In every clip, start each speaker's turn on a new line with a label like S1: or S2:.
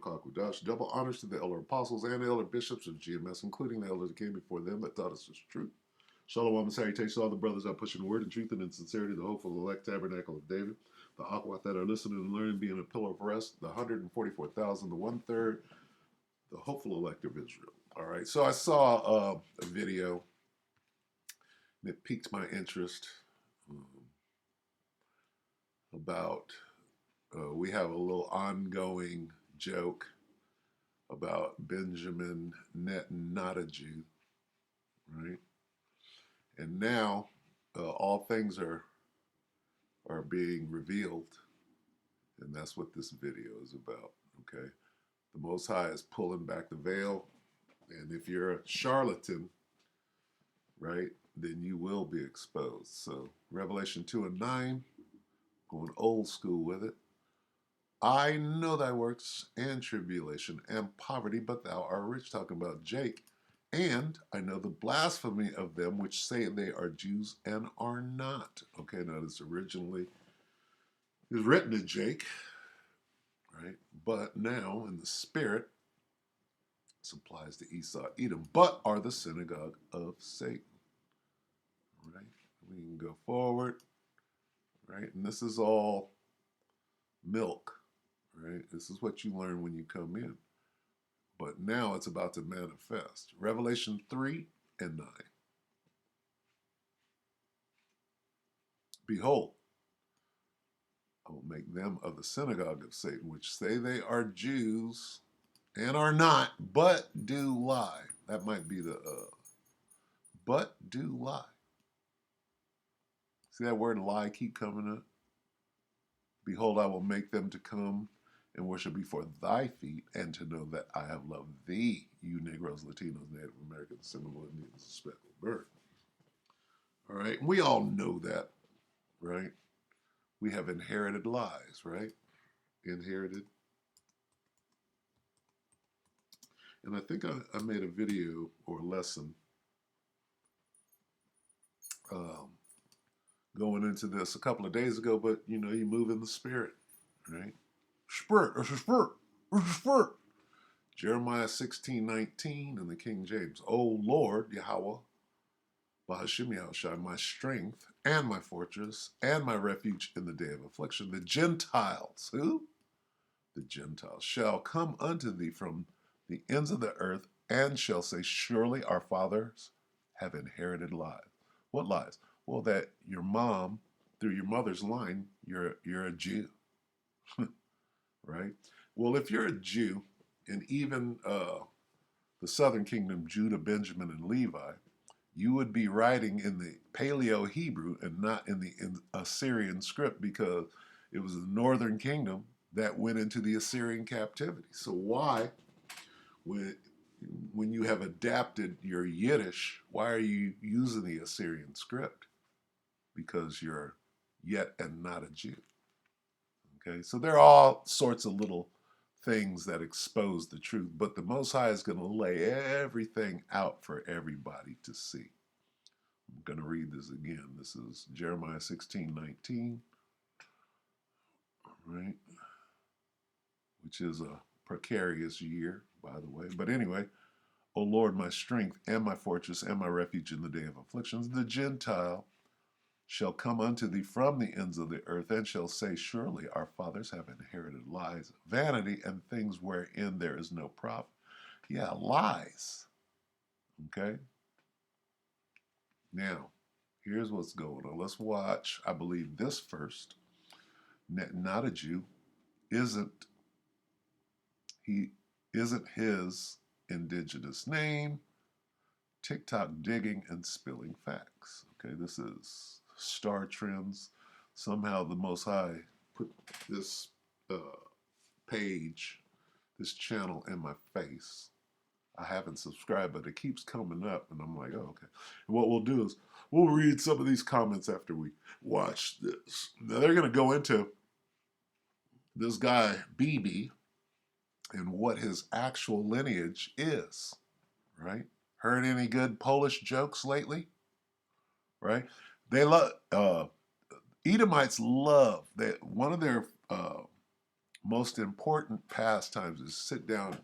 S1: Kwadash. Double honors to the elder apostles and the elder bishops of GMS, including the elders that came before them that taught us this truth. Shalom and salutations to all the brothers out pushing the word and truth and in sincerity, the hopeful elect tabernacle of David, the Aquat that are listening and learning, being a pillar of rest, the 144,000, the 1/3, the hopeful elect of Israel. All right, so I saw a video that piqued my interest about we have a little ongoing joke about Benjamin Netanyahu, right? And now all things are being revealed, and that's what this video is about. Okay, the Most High is pulling back the veil, and if you're a charlatan, right, then you will be exposed. So Revelation 2:9, going old school with it. I know thy works and tribulation and poverty, but thou art rich. Talking about Jake. And I know the blasphemy of them which say they are Jews and are not. Okay, now this originally is written to Jake, right? But now in the spirit, this applies to Esau, Edom, but are the synagogue of Satan. Right? We can go forward, right? And this is all milk, right? This is what you learn when you come in. But now it's about to manifest. Revelation 3 and 9. Behold, I will make them of the synagogue of Satan, which say they are Jews and are not, but do lie. That might be the but do lie. See that word lie keep coming up? Behold, I will make them to come and worship before thy feet, and to know that I have loved thee, you Negroes, Latinos, Native Americans, Seminole Indians, speckled bird. All right, we all know that, right? We have inherited lies, right? Inherited. And I think I made a video or lesson going into this a couple of days ago, but you know, you move in the spirit, right? Spirit, it's a spirit, it's a spirit. Jeremiah 16:19 in the King James. O Lord, Yahweh, Bahashim Yahushai, my strength and my fortress and my refuge in the day of affliction. The Gentiles, who? The Gentiles shall come unto thee from the ends of the earth and shall say, surely our fathers have inherited lies. What lies? Well, that your mom, through your mother's line, you're a Jew, right? Well, if you're a Jew, and even the southern kingdom, Judah, Benjamin, and Levi, you would be writing in the Paleo Hebrew and not in the Assyrian script, because it was the northern kingdom that went into the Assyrian captivity. So why, when you have adapted your Yiddish, why are you using the Assyrian script? Because you're yet and not a Jew. Okay, so there are all sorts of little things that expose the truth, but the Most High is going to lay everything out for everybody to see. I'm going to read this again. This is Jeremiah 16:19, right? Which is a precarious year, by the way. But anyway, O Lord, my strength and my fortress and my refuge in the day of afflictions, the Gentile shall come unto thee from the ends of the earth, and shall say, surely our fathers have inherited lies, vanity, and things wherein there is no profit. Yeah, lies. Okay? Now, here's what's going on. Let's watch, I believe, this first. Not a Jew isn't his indigenous name. TikTok digging and spilling facts. Okay, this is Star Trends. Somehow the Most High put this page, this channel in my face. I haven't subscribed, but it keeps coming up, and I'm like, oh, okay. And what we'll do is we'll read some of these comments after we watch this. Now they're going to go into this guy, BB, and what his actual lineage is, right? Heard any good Polish jokes lately? Right? They love Edomites love that one of their most important pastimes is sit down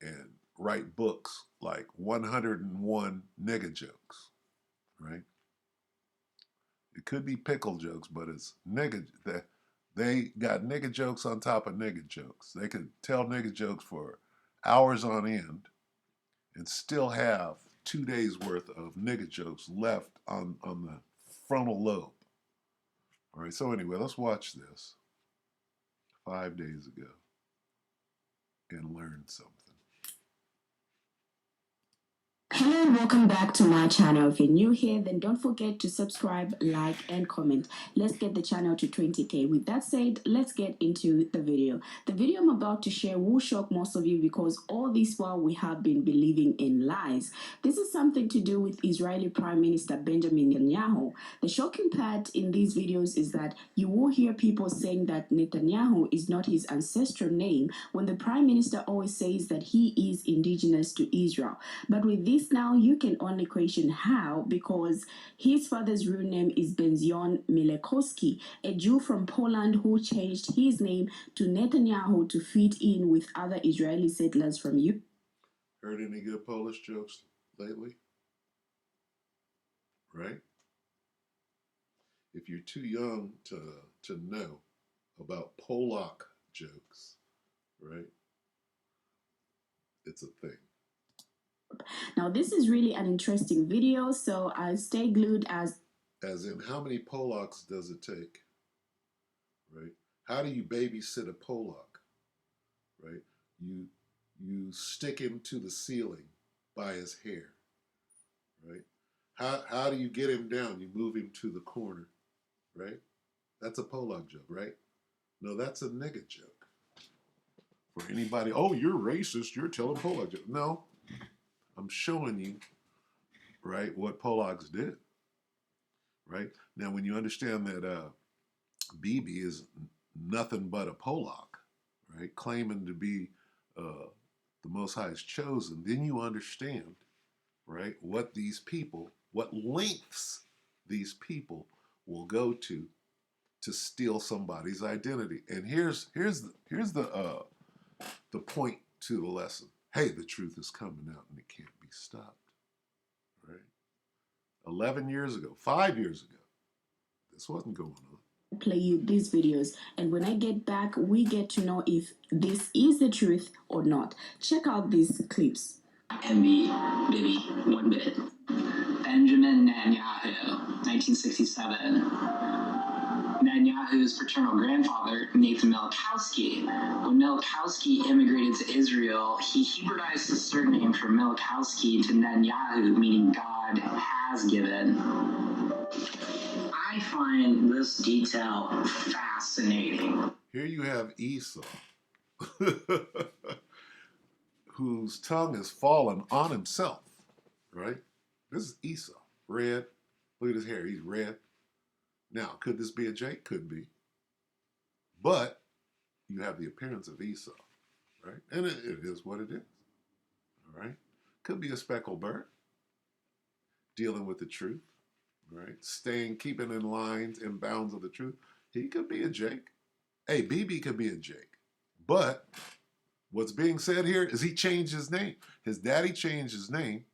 S1: and write books like 101 nigga jokes, right? It could be pickle jokes, but it's nigga. They got nigga jokes on top of nigga jokes. They could tell nigga jokes for hours on end and still have 2 days worth of nigga jokes left on the frontal lobe. All right, so anyway, let's watch this 5 days ago and learn something.
S2: Hello and welcome back to my channel. If you're new here, then don't forget to subscribe, like, and comment. Let's get the channel to 20k. With that said, let's get into the video. The video I'm about to share will shock most of you because all this while we have been believing in lies. This is something to do with Israeli Prime Minister Benjamin Netanyahu. The shocking part in these videos is that you will hear people saying that Netanyahu is not his ancestral name when the Prime Minister always says that he is indigenous to Israel. But with this now, you can only question how, because his father's real name is Benzion Milekowski, a Jew from Poland who changed his name to Netanyahu to fit in with other Israeli settlers from Ukraine.
S1: Heard any good Polish jokes lately? Right? If you're too young to know about Polak jokes, right? It's a thing.
S2: Now, this is really an interesting video, so I'll stay glued as
S1: in how many Polacks does it take, right? How do you babysit a Polak, right? You stick him to the ceiling by his hair, right? How do you get him down? You move him to the corner, right? That's a Polak joke, right? No, that's a nigga joke. For anybody, oh, you're racist, you're telling Polak joke. No, I'm showing you, right, what Polacks did, right? Now, when you understand that Bibi is nothing but a Polak, right, claiming to be the Most High's chosen, then you understand, right, what lengths these people will go to steal somebody's identity. And here's the point to the lesson. Hey, the truth is coming out and it can't be stopped. Right? 11 years ago, 5 years ago, this wasn't going on.
S2: Play you these videos, and when I get back, we get to know if this is the truth or not. Check out these clips.
S3: Envy, Bibi, 1 minute. Benjamin Netanyahu, 1967. Netanyahu's paternal grandfather, Nathan Milekowski. When Milekowski immigrated to Israel, he Hebraized his surname from Milekowski to Netanyahu, meaning God has given. I find this detail fascinating.
S1: Here you have Esau, whose tongue has fallen on himself, right? This is Esau, red. Look at his hair, he's red. Now, could this be a Jake? Could be. But you have the appearance of Esau, right? And it is what it is, all right? Could be a speckled bird, dealing with the truth, right? Keeping in lines and bounds of the truth. He could be a Jake. Hey, Bibi could be a Jake. But what's being said here is he changed his name. His daddy changed his name,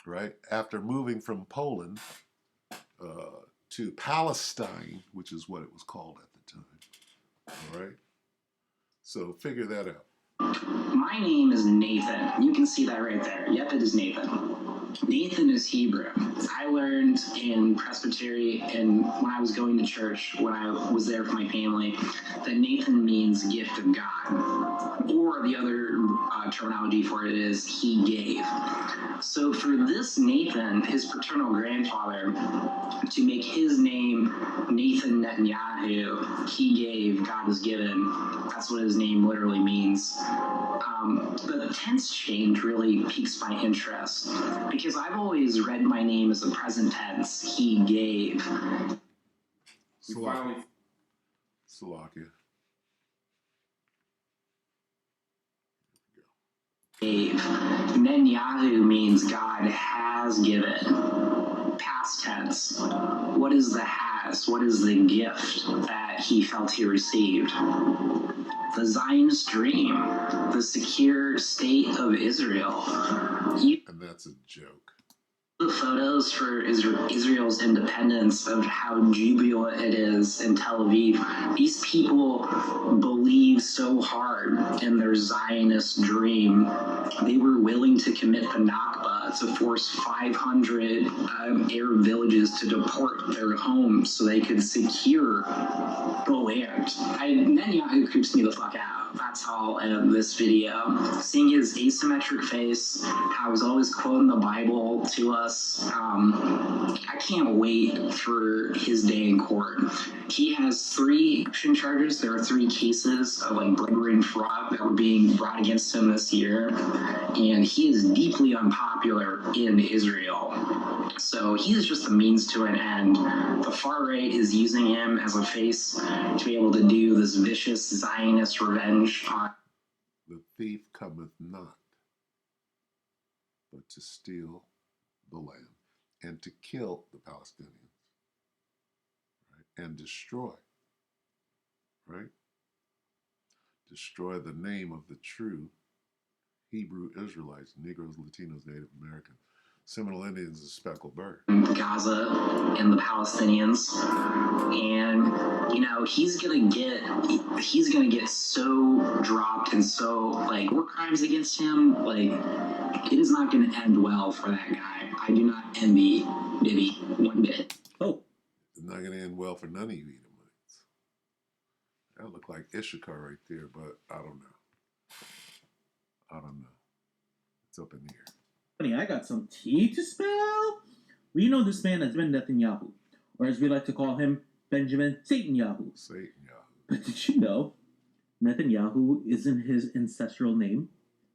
S1: right, after moving from Poland to Palestine, which is what it was called at the time. All right? So figure that out.
S3: My name is Nathan. You can see that right there. Yep, it is Nathan. Nathan is Hebrew. I learned in Presbytery and when I was going to church, when I was there for my family, that Nathan means gift of God. Or the other terminology for it is he gave. So for this Nathan, his paternal grandfather, to make his name Nathan Netanyahu, he gave, God has given. That's what his name literally means. The tense change really piques my interest because I've always read my name as a present tense. He gave.
S1: Salakia.
S3: Gave. Netanyahu means God has given. Past tense. What is the has? has? What is the gift that he felt he received? The Zionist dream, the secure state of Israel.
S1: And that's a joke.
S3: The photos for Israel's independence, of how jubilant it is in Tel Aviv. These people believe so hard in their Zionist dream. They were willing to commit the Nakba to force 500 Arab villages to deport their homes so they could secure the land. Netanyahu creeps me the fuck out. That's all in this video. Seeing his asymmetric face, how he's always quoting the Bible to us. I can't wait for his day in court. He has 3 action charges. There are 3 cases of like bribery and fraud that were being brought against him this year. And he is deeply unpopular in Israel. So he is just a means to an end. The far right is using him as a face to be able to do this vicious Zionist revenge on.
S1: The thief cometh not, but to steal the land and to kill the Palestinians, right? And destroy, right? Destroy the name of the true Hebrew Israelites, Negroes, Latinos, Native Americans. Seminole Indians is a speckled bird.
S3: Gaza and the Palestinians, and you know he's gonna get so dropped and so like war crimes against him. Like it is not gonna end well for that guy. I do not envy Bibi one bit.
S4: Oh,
S1: It's not going to end well for none of you Edomites. That look like Issachar right there, but I don't know. I don't know. It's up in the air.
S4: honey, I got some tea to spill. We know this man as Ben Netanyahu, or as we like to call him, Benjamin Satanyahu.
S1: Satan, yeah.
S4: But did you know Netanyahu isn't his ancestral name?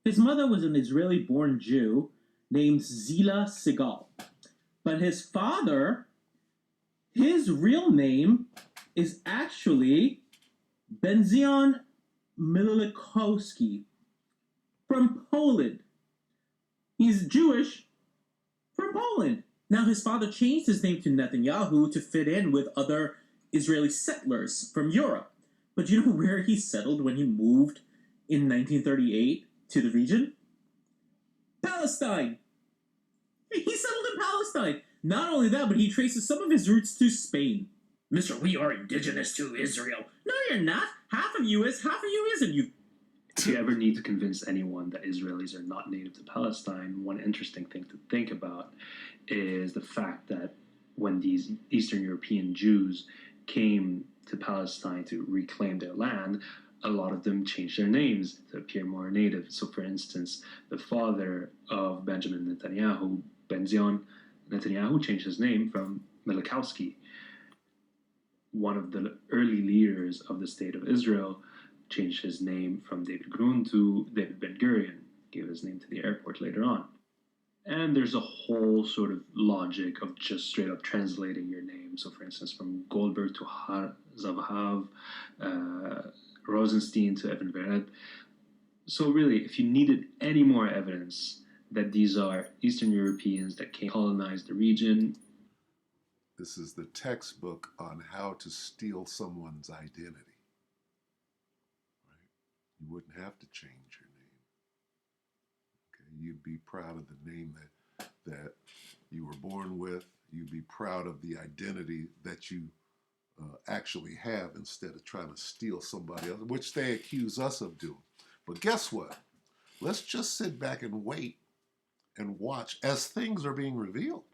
S4: His mother was an Israeli-born Jew named Zila Segal. But his father, his real name is actually Benzion Milikowski from Poland. He's Jewish from Poland. Now his father changed his name to Netanyahu to fit in with other Israeli settlers from Europe. But do you know where he settled when he moved in 1938 to the region? Palestine! He settled in Palestine. Not only that, but he traces some of his roots to Spain. Mr. We are indigenous to Israel. No, you're not. Half of you is, half of you isn't. You.
S5: If you ever need to convince anyone that Israelis are not native to Palestine, one interesting thing to think about is the fact that when these Eastern European Jews came to Palestine to reclaim their land, a lot of them changed their names to appear more native. So, for instance, the father of Benjamin Netanyahu, Benzion Netanyahu, changed his name from Milikowski. One of the early leaders of the State of Israel changed his name from David Grun to David Ben-Gurion, gave his name to the airport later on. And there's a whole sort of logic of just straight up translating your name. So, for instance, from Goldberg to Har Zavhav, Rosenstein to Evan Beret. So, really, if you needed any more evidence that these are Eastern Europeans that came colonize the region,
S1: This is the textbook on how to steal someone's identity. Right? You wouldn't have to change your name. Okay? You'd be proud of the name that you were born with. You'd be proud of the identity that you actually have instead of trying to steal somebody else, which they accuse us of doing. But guess what? Let's just sit back and wait and watch as things are being revealed.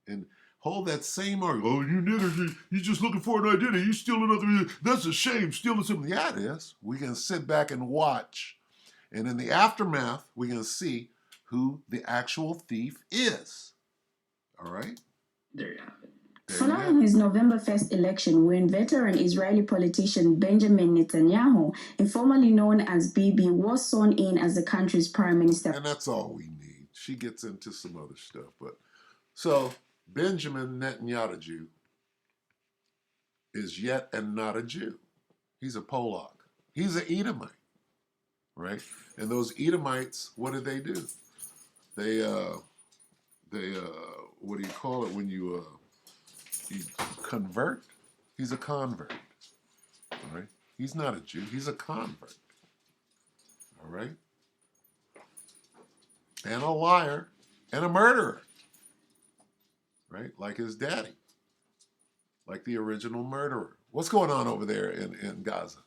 S1: And hold that same argument. Oh, you niggers, you just looking for an identity. You steal another. That's a shame. Stealing something. Yeah, it is. We can sit back and watch. And in the aftermath, we're going to see who the actual thief is. All right?
S5: there you have it.
S1: There you have
S2: Following
S1: it.
S2: his November 1st election, when veteran Israeli politician Benjamin Netanyahu, informally known as Bibi, was sworn in as the country's prime minister.
S1: And that's all we need. She gets into some other stuff. But so Benjamin Netanyahu is yet and not a Jew. He's a Polak. He's an Edomite, right? And those Edomites, what do? They what do you call it when you You convert. He's a convert. All right. He's not a Jew. He's a convert. All right. And a liar and a murderer. Right? Like his daddy. Like the original murderer. What's going on over there in Gaza?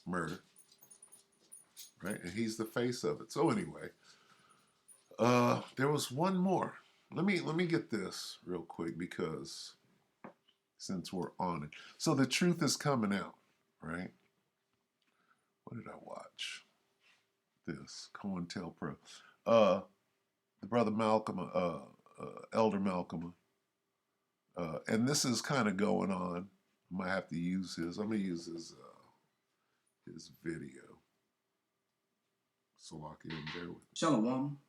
S1: Murder. Right? And he's the face of it. So anyway, there was one more. Let me get this real quick because since we're on it. So the truth is coming out, right? What did I watch? This COINTELPRO. The brother Malcolm, Elder Malcolm, and this is kind of going on. I might have to use his. I'm gonna use his video. So lock in there with me.
S6: Shalom,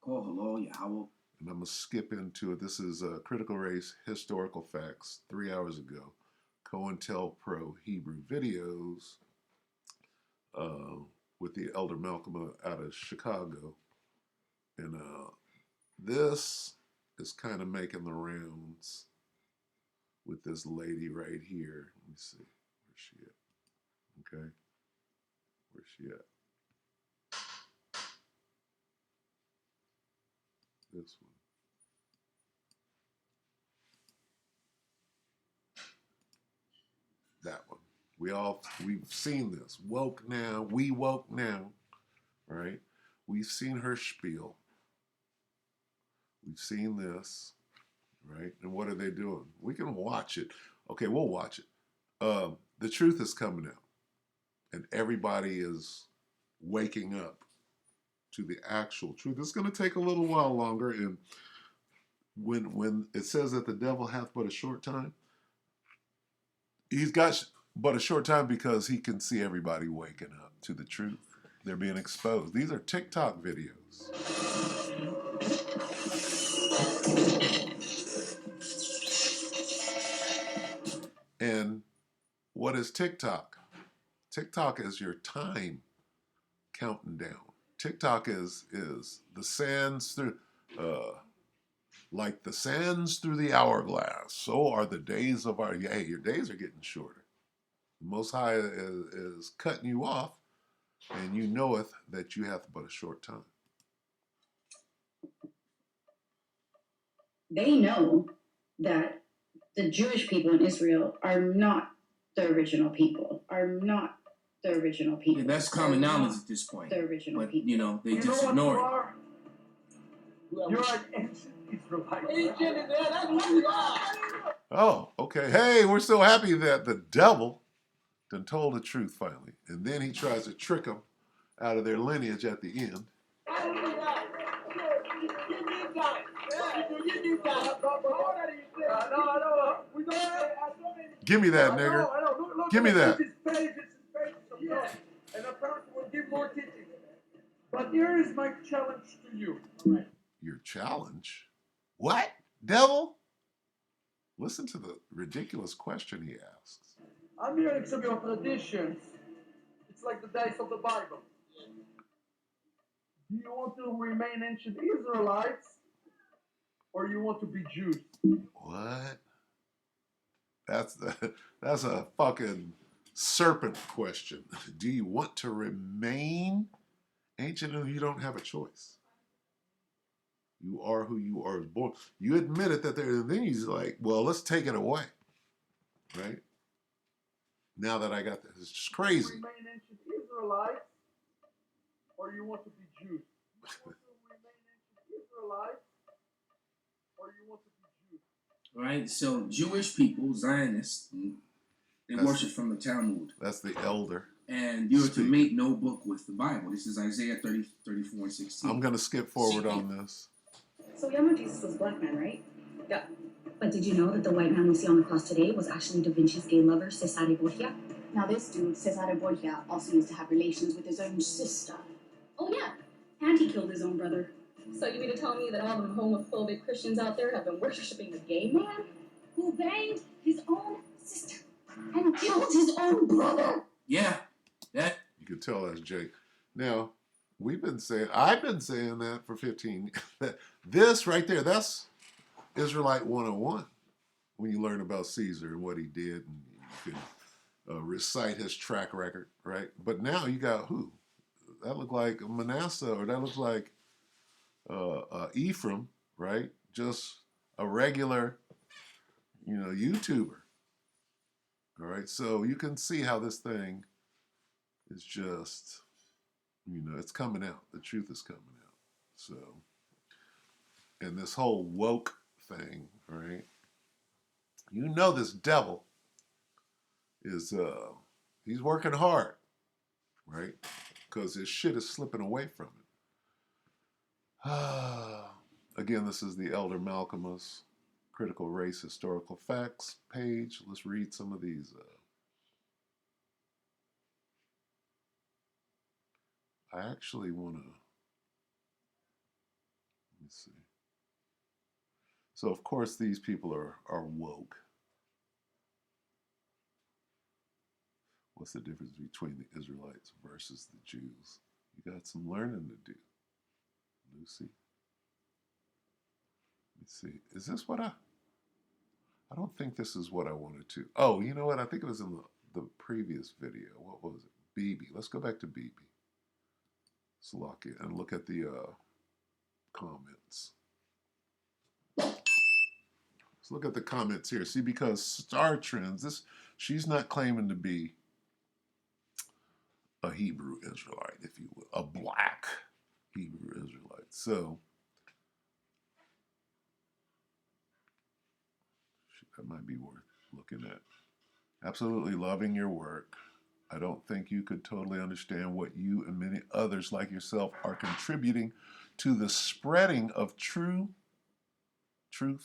S6: call hello, Yahweh.
S1: And I'm gonna skip into it. This is Critical Race Historical Facts, 3 hours ago. COINTELPRO Hebrew videos with the Elder Malcolm out of Chicago. And this is kind of making the rounds with this lady right here. Let me see. Where's she at? Okay. Where's she at? This one. That one. We've seen this. Woke now. We woke now. Right? We've seen her spiel. We've seen this. Right? And what are they doing? We can watch it. Okay, we'll watch it. The truth is coming out. And everybody is waking up to the actual truth. It's going to take a little while longer. And when it says that the devil hath but a short time, he's got but a short time because he can see everybody waking up to the truth. They're being exposed. These are TikTok videos. And what is TikTok? TikTok is your time counting down. TikTok is the sands through, like the sands through the hourglass. So are the days of our, hey, your days are getting shorter. The Most High is cutting you off, and you knoweth that you have but a short time.
S7: They know that the Jewish people in Israel are not the original people,
S6: Yeah, that's common knowledge at this point.
S7: The original
S6: But,
S7: people.
S6: you know, they
S8: You
S6: just
S8: know
S6: ignore
S8: what
S6: it.
S8: you are? You're an ancient Israelite.
S9: Ancient is there, that's what we are.
S1: Oh, okay. Hey, we're so happy that the devil done told the truth finally. And then he tries to trick them out of their lineage at the end. Give me that, nigger. Give me that.
S8: It's pages of notes. And the prophet will give more teaching. But here is my challenge to you.
S1: Your challenge? What? Devil? Listen to the ridiculous question he asks.
S8: I'm hearing some of your traditions. It's like the days of the Bible. Do you want to remain ancient Israelites or you want to be Jews?
S1: What? That's a fucking serpent question. Do you want to remain ancient or you don't have a choice? You are who you are born. You admit it that there, and then he's like, well, let's take it away. Right? Now that I got this, it's just crazy.
S8: Remain ancient Israelites or you want to be Jews? You want to remain ancient Israelites or you want to be Jews?
S6: Right? So, Jewish people, Zionists, they worship from the Talmud.
S1: That's the elder.
S6: And you're
S1: Speak.
S6: to make no book with the Bible. This is Isaiah 30, 34, and 16.
S1: I'm going to skip forward on this.
S7: So we all know Jesus was a black man, right?
S9: Yeah.
S7: But did you know that the white man we see on the cross today was actually Da Vinci's gay lover, Cesare Borgia?
S10: Now this dude, Cesare Borgia, also used to have relations with his own sister.
S7: Oh yeah, and he killed his own brother.
S10: So you mean to tell me that all the homophobic Christians out there have been worshiping a gay man who banged his own sister and killed his own brother?
S6: Yeah, that.
S1: You can tell that's Jake. Now, I've been saying that for 15 years. This right there, that's Israelite 101. when you learn about Caesar and what he did, and you can recite his track record, right? But now you got who? That looked like Manasseh, or that looks like Ephraim, right? Just a regular, YouTuber. All right, so you can see how this thing is just, it's coming out. The truth is coming out. So, and this whole woke thing, right? This devil is, he's working hard, right? Because his shit is slipping away from it. Again, this is the Elder Malcolmus Critical Race Historical Facts page. Let's read some of these. I actually want to, let me see. So, of course, these people are woke. What's the difference between the Israelites versus the Jews? You got some learning to do, Lucy. Let's see. Is this what I don't think this is what I wanted to. Oh, you know what? I think it was in the previous video. What was it? BB. Let's go back to BB. Salakia, and look at the comments. Let's look at the comments here. See, because Star Trends, she's not claiming to be a Hebrew Israelite, if you will, a black Hebrew Israelite. So that might be worth looking at. Absolutely loving your work. I don't think you could totally understand what you and many others like yourself are contributing to the spreading of truth to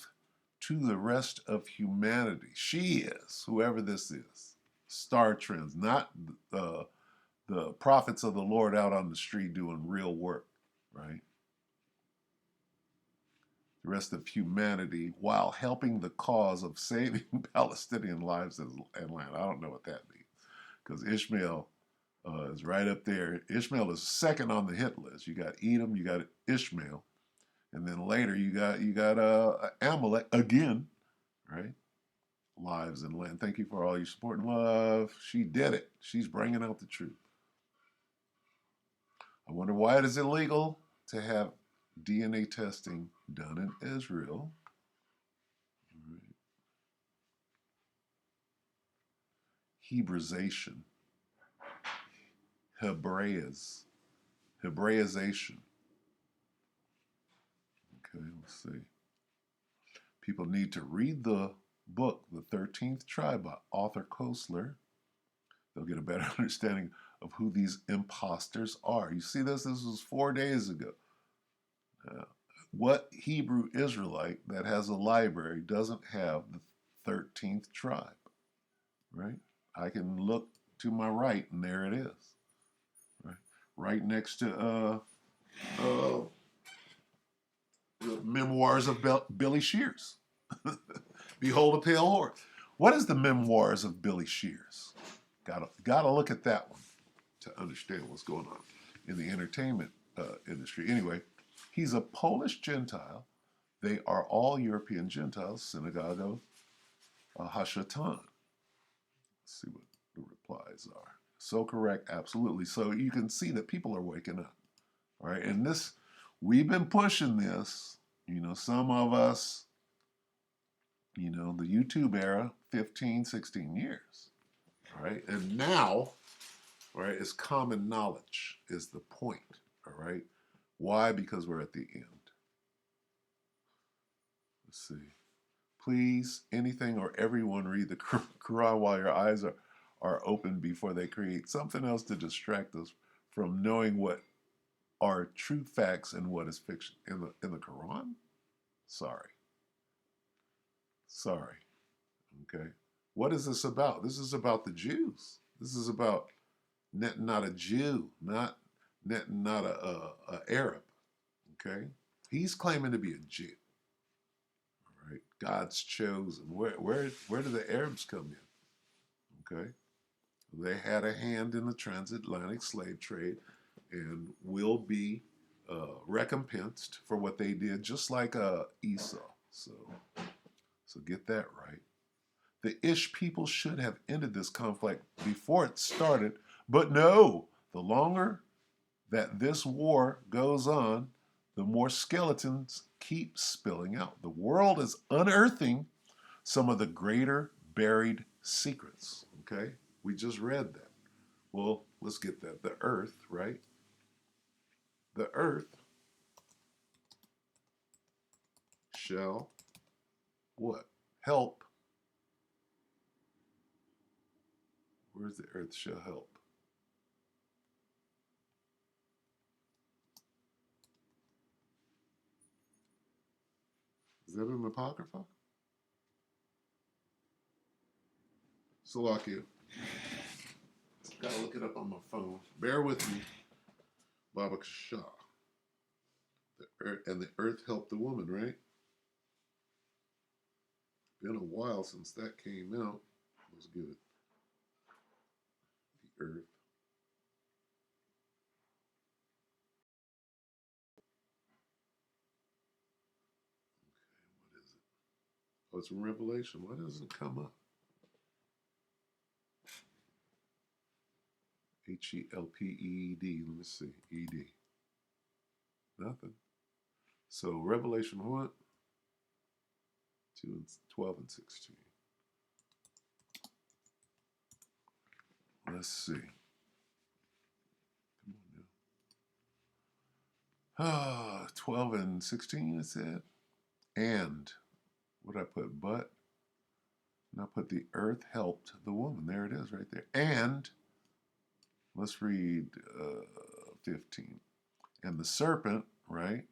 S1: the rest of humanity. She is, whoever this is. Star Trends, not the prophets of the Lord out on the street doing real work, right? The rest of humanity while helping the cause of saving Palestinian lives and land. I don't know what that means, because Ishmael is right up there. Ishmael is second on the hit list. You got Edom, you got Ishmael, and then later you got Amalek again, right? Lives and land. Thank you for all your support and love. She did it. She's bringing out the truth. I wonder why it is illegal to have DNA testing done in Israel. Right. Hebraization. Hebraization. Okay, let's see. People need to read the book, The 13th Tribe by Arthur Koestler. They'll get a better understanding of who these imposters are. You see this? This was 4 days ago. What Hebrew Israelite that has a library doesn't have the 13th tribe, right? I can look to my right, and there it is, right next to the Memoirs of Billy Shears. Behold a Pale Horse. What is the Memoirs of Billy Shears? Gotta look at that one to understand what's going on in the entertainment industry. Anyway, he's a Polish Gentile. They are all European Gentiles, Synagogue of Hashatan. Let's see what the replies are. So correct, absolutely. So you can see that people are waking up. All right, and this, we've been pushing this, some of us, the YouTube era, 15, 16 years. All right, and now, all right, it's common knowledge is the point. All right, why? Because we're at the end. Let's see. Please, anything or everyone read the Quran while your eyes are open before they create something else to distract us from knowing what are true facts and what is fiction. In the Quran? Sorry. Okay. What is this about? This is about the Jews. This is about not a Jew, not a Arab. Okay. He's claiming to be a Jew. All right. God's chosen. Where do the Arabs come in? Okay. They had a hand in the transatlantic slave trade and will be recompensed for what they did, just like Esau. So So get that right. The Ish people should have ended this conflict before it started, but no, the longer that this war goes on, the more skeletons keep spilling out. The world is unearthing some of the greater buried secrets. Okay? We just read that. Well, let's get that. The earth, right? The earth shall what? Help. Where's the earth shall help? Is that in the Apocrypha? Salakia. Gotta look it up on my phone. Bear with me. Baba Shah. And the earth helped the woman, right? Been a while since that came out. Let's get it. The earth. Okay, what is it? Oh, it's in Revelation. Why doesn't it come up? Helped. Let me see. Ed. Nothing. So Revelation what? 2 and 12 and 16. Let's see. Come on now. 12 and 16 it said. And what did I put? But. And I put the earth helped the woman. There it is right there. And let's read 15. And the serpent, right,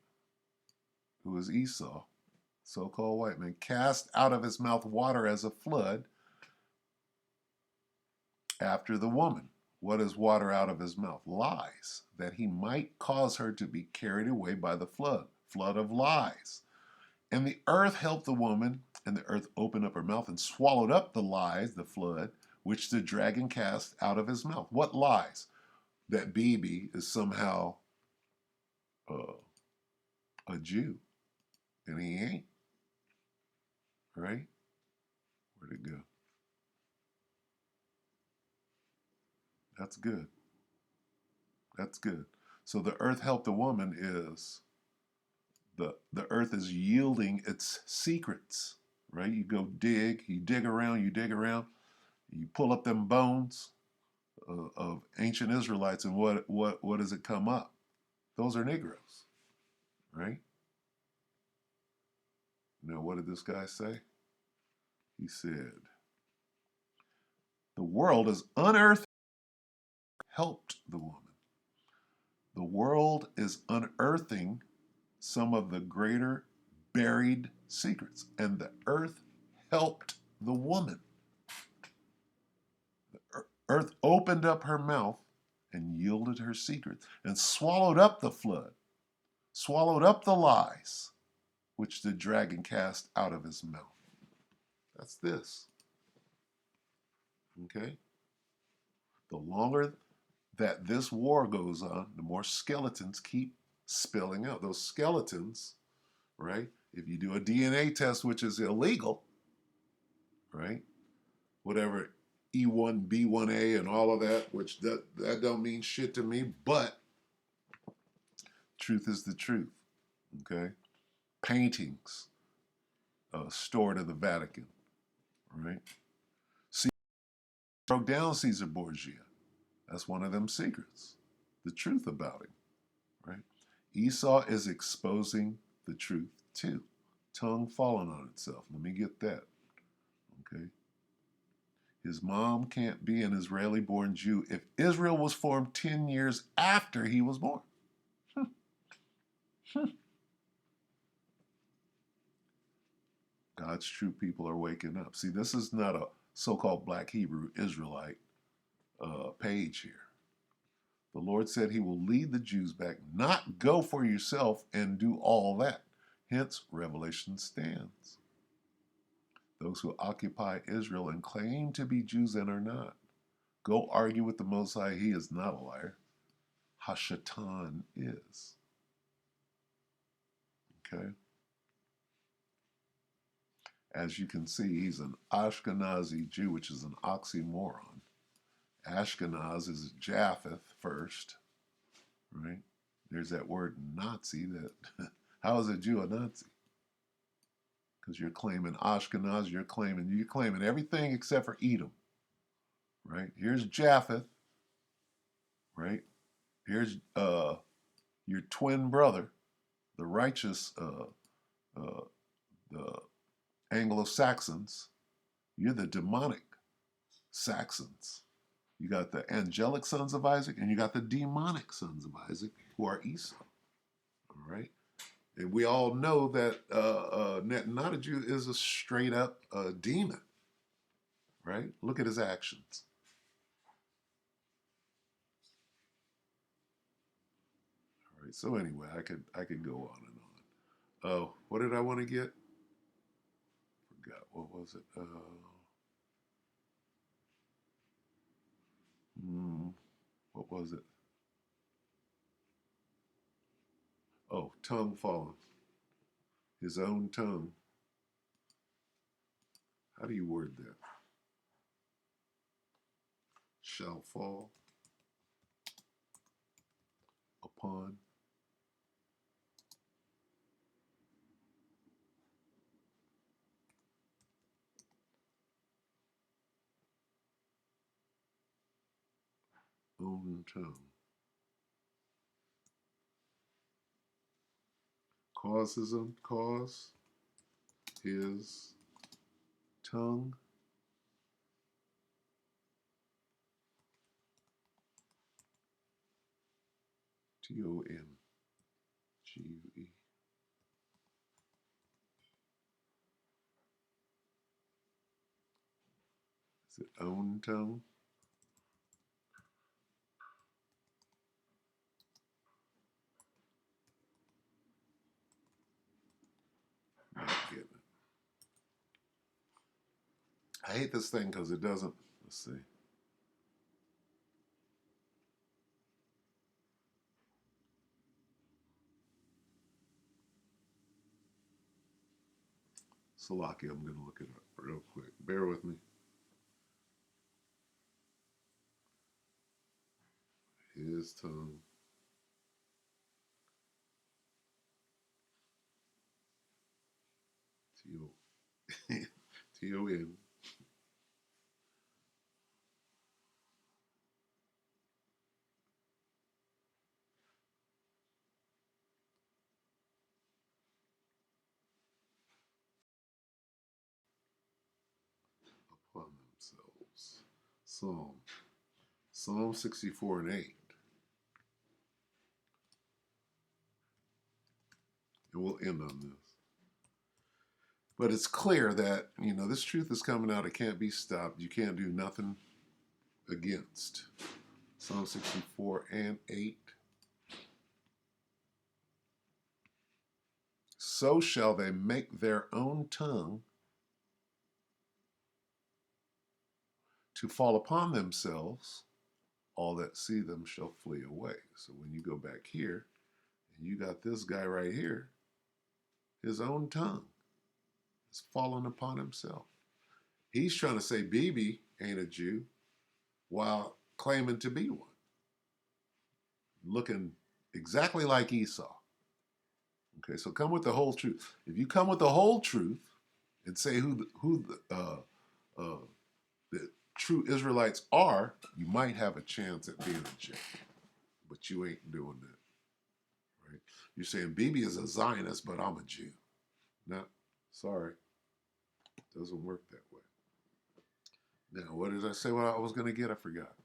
S1: who is Esau, so-called white man, cast out of his mouth water as a flood after the woman. What is water out of his mouth? Lies, that he might cause her to be carried away by the flood of lies. And the earth helped the woman, and the earth opened up her mouth and swallowed up the lies, the flood, which the dragon cast out of his mouth. What lies? That Bibi is somehow a Jew, and he ain't. Right? Where'd it go? That's good. That's good. So the earth helped the woman is the earth is yielding its secrets, right? You go dig, you dig around, you pull up them bones of ancient Israelites, and what does it come up? Those are Negroes, right? Now, what did this guy say? He said, the world is unearthing, helped the woman. The world is unearthing some of the greater buried secrets, and the earth helped the woman. The earth opened up her mouth and yielded her secrets, and swallowed up the flood, swallowed up the lies, which the dragon cast out of his mouth. That's this. Okay? The longer that this war goes on, the more skeletons keep spilling out. Those skeletons, right? If you do a DNA test, which is illegal, right? Whatever E1, B1A, and all of that, which that don't mean shit to me, but truth is the truth, okay? Paintings stored in the Vatican, right? See, broke down Caesar Borgia. That's one of them secrets, the truth about him, right? Esau is exposing the truth too. Tongue falling on itself. Let me get that, okay? His mom can't be an Israeli-born Jew if Israel was formed 10 years after he was born. God's true people are waking up. See, this is not a so-called black Hebrew Israelite page here. The Lord said he will lead the Jews back, not go for yourself and do all that. Hence, Revelation stands. Those who occupy Israel and claim to be Jews and are not. Go argue with the Most High. He is not a liar. Hashatan is. Okay? As you can see, he's an Ashkenazi Jew, which is an oxymoron. Ashkenaz is Japheth first, right? There's that word Nazi. That how is a Jew a Nazi? Because you're claiming Ashkenaz, you're claiming everything except for Edom, right? Here's Japheth, right? Here's your twin brother, the righteous, the Anglo-Saxons. You're the demonic Saxons. You got the angelic sons of Isaac, and you got the demonic sons of Isaac, who are Esau. All right, and we all know that not a Jew is a straight up demon. Right? Look at his actions. All right. So anyway, I could go on and on. Oh, what did I want to get? Forgot. What was it? What was it? Oh, tongue fallen. His own tongue. How do you word that? Shall fall upon own tongue. Cause his own cause. His tongue. T-O-N-G-U-E. Is it own tongue? Not getting it. I hate this thing because it doesn't. Let's see. Salaki, I'm going to look it up real quick. Bear with me. His tongue. T-O-N. Upon themselves. Psalm 64 and 8. And we'll end on this. But it's clear that, this truth is coming out. It can't be stopped. You can't do nothing against. Psalm 64 and 8. So shall they make their own tongue to fall upon themselves. All that see them shall flee away. So when you go back here, and you got this guy right here, his own tongue is falling upon himself. He's trying to say Bibi ain't a Jew while claiming to be one. Looking exactly like Esau. Okay, so come with the whole truth. If you come with the whole truth and say who the true Israelites are, you might have a chance at being a Jew. But you ain't doing that. Right? You're saying Bibi is a Zionist, but I'm a Jew. No, sorry. Doesn't work that way. Now, what did I say what I was going to get? I forgot.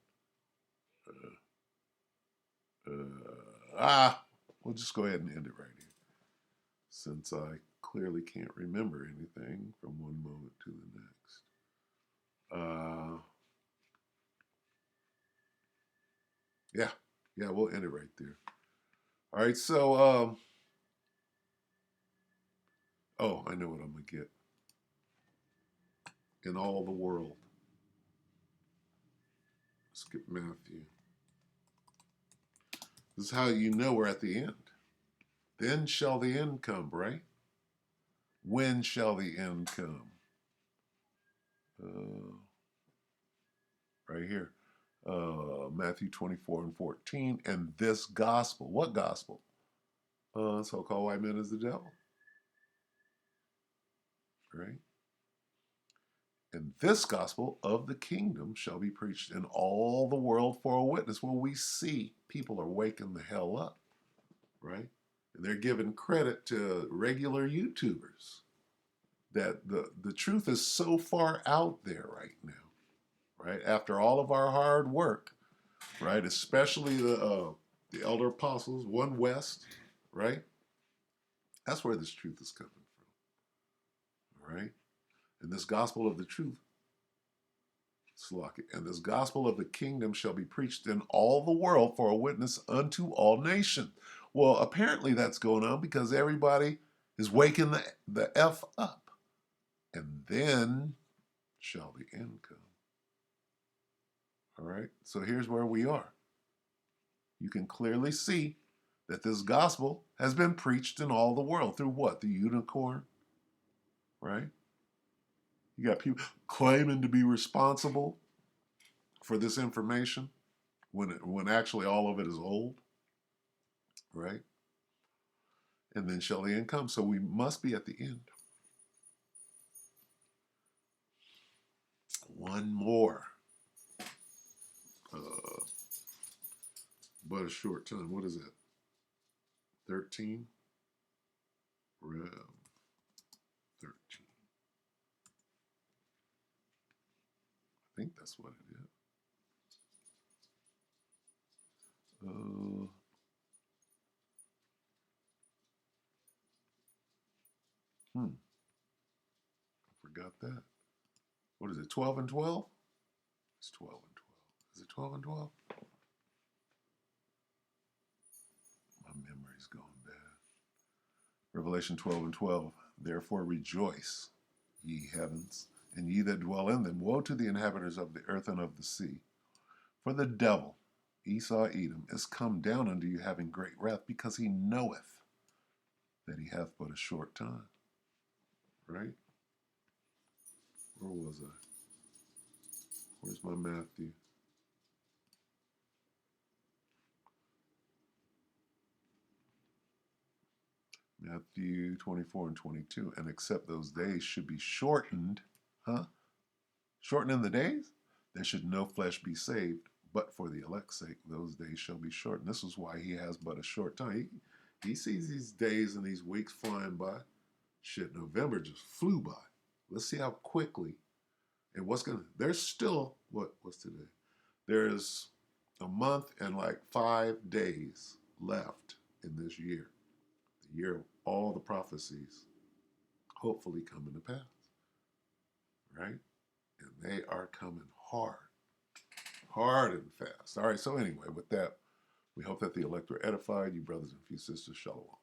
S1: We'll just go ahead and end it right here. Since I clearly can't remember anything from one moment to the next. Yeah, we'll end it right there. All right, so, I know what I'm going to get. In all the world. Skip Matthew. This is how you know we're at the end. Then shall the end come, right? When shall the end come? Right here. Matthew 24:14. And this gospel. What gospel? So-called white men is the devil. Right? And this gospel of the kingdom shall be preached in all the world for a witness. Well, we see people are waking the hell up, right? And they're giving credit to regular YouTubers that the truth is so far out there right now, right? After all of our hard work, right? Especially the elder apostles, One West, right? That's where this truth is coming from, right? And this gospel of the truth, and this gospel of the kingdom shall be preached in all the world for a witness unto all nations. Well, apparently that's going on because everybody is waking the F up. And then shall the end come. All right, so here's where we are. You can clearly see that this gospel has been preached in all the world through what? The unicorn, right? You got people claiming to be responsible for this information when actually all of it is old, right? And then shall the end come. So we must be at the end. One more. But a short time. What is it? 13? Rev 13. I think that's what it is. I forgot that. What is it, 12 and 12? It's 12 and 12. Is it 12 and 12? My memory's going bad. Revelation 12 and 12. Therefore rejoice, ye heavens, and ye that dwell in them. Woe to the inhabitants of the earth and of the sea. For the devil, Esau Edom, is come down unto you having great wrath, because he knoweth that he hath but a short time. Right? Where was I? Where's my Matthew? Matthew 24 and 22. And except those days should be shortened, shortened in the days, there should no flesh be saved, but for the elect's sake, those days shall be shortened. This is why he has but a short time. He sees these days and these weeks flying by. Shit, November just flew by. Let's see how quickly. And there's still, what's today? There's a month and like 5 days left in this year. The year of all the prophecies hopefully coming to pass. Right? And they are coming hard and fast. All right, so anyway, with that, we hope that the elect were edified. You brothers and few sisters, shalom.